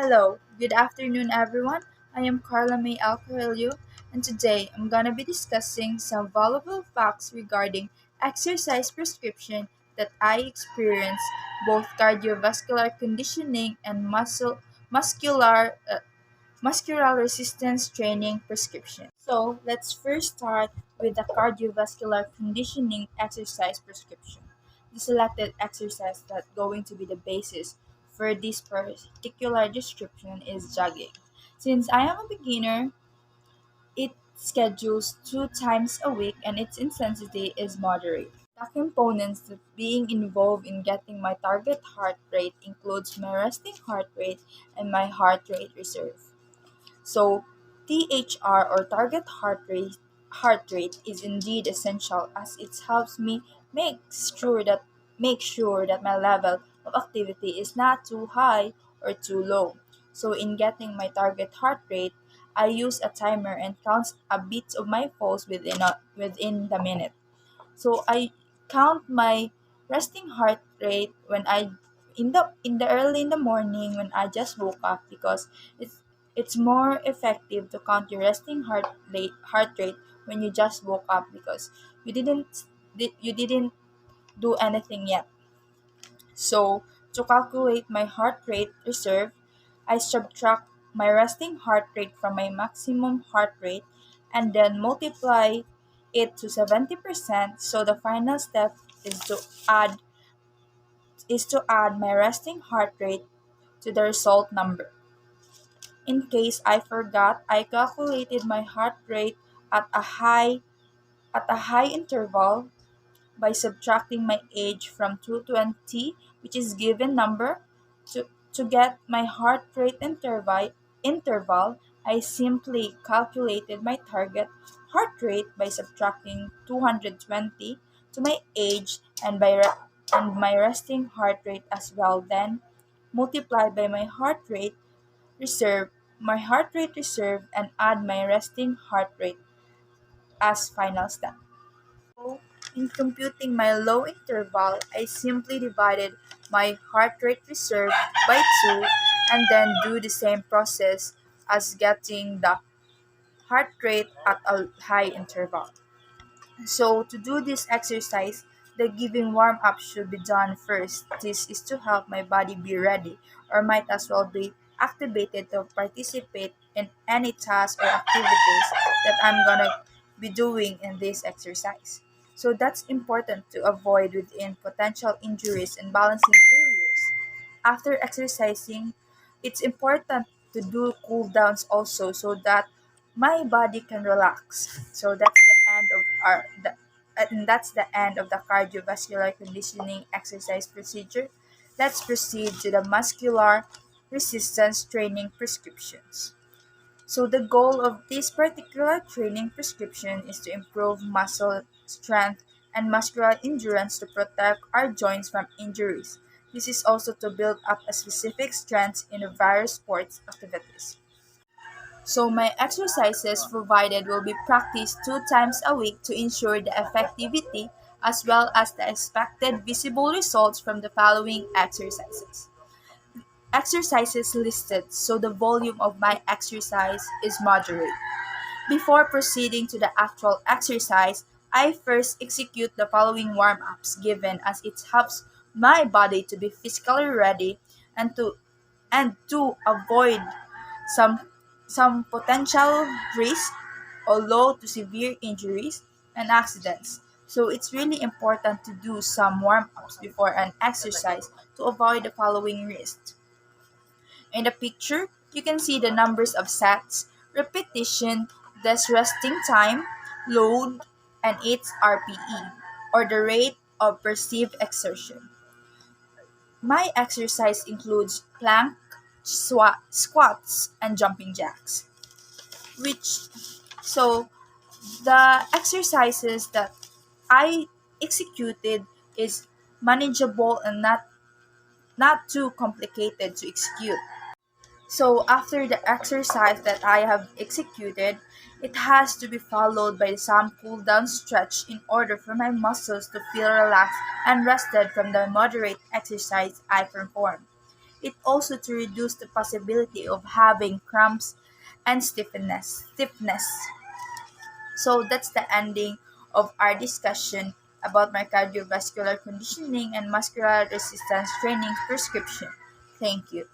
Hello, good afternoon, everyone. I am Carla May Alcarillo, and today I'm gonna be discussing some valuable facts regarding exercise prescription that I experience, both cardiovascular conditioning and muscular resistance training prescription. So let's first start with the cardiovascular conditioning exercise prescription. The selected exercise that's going to be the basis for this particular description is jogging. Since I am a beginner, it schedules 2 times a week and its intensity is moderate. The components that being involved in getting my target heart rate includes my resting heart rate and my heart rate reserve. So, THR or target heart rate is indeed essential as it helps me make sure that my level of activity is not too high or too low. So in getting my target heart rate, I use a timer and counts a beat of my pulse within the minute. So I count my resting heart rate when I in the early in the morning when I just woke up because it's more effective to count your resting heart rate when you just woke up because you didn't do anything yet. So to calculate my heart rate reserve, I subtract my resting heart rate from my maximum heart rate and then multiply it to 70%. So the final step is to add my resting heart rate to the result number. In case I forgot, I calculated my heart rate at a high interval by subtracting my age from 220, which is given number, to get my heart rate interval. I simply calculated my target heart rate by subtracting 220 to my age and my resting heart rate as well, then multiplied by reserve my heart rate reserve and add my resting heart rate as final step. So, in computing my low interval, I simply divided my heart rate reserve by 2 and then do the same process as getting the heart rate at a high interval. So, to do this exercise, the giving warm up should be done first. This is to help my body be ready or might as well be activated to participate in any tasks or activities that I'm gonna be doing in this exercise. So that's important to avoid within potential injuries and balancing failures. After exercising, it's important to do cool downs also so that my body can relax. So that's the end of the cardiovascular conditioning exercise procedure. Let's proceed to the muscular resistance training prescriptions. So the goal of this particular training prescription is to improve muscle strength and muscular endurance to protect our joints from injuries. This is also to build up a specific strength in the various sports activities. So my exercises provided will be practiced 2 times a week to ensure the effectivity as well as the expected visible results from the following exercises listed, so the volume of my exercise is moderate. Before proceeding to the actual exercise, I first execute the following warm ups given as it helps my body to be physically ready and to avoid some some potential risk or low to severe injuries and accidents. So it's really important to do some warm ups before an exercise to avoid the following risks. In the picture, you can see the numbers of sets, repetition, this resting time, load, and its RPE, or the rate of perceived exertion. My exercise includes plank, squats, and jumping jacks. Which so the exercises that I executed is manageable and not too complicated to execute. So after the exercise that I have executed, it has to be followed by some cool down stretch in order for my muscles to feel relaxed and rested from the moderate exercise I perform. It also to reduce the possibility of having cramps and stiffness. So that's the ending of our discussion about my cardiovascular conditioning and muscular resistance training prescription. Thank you.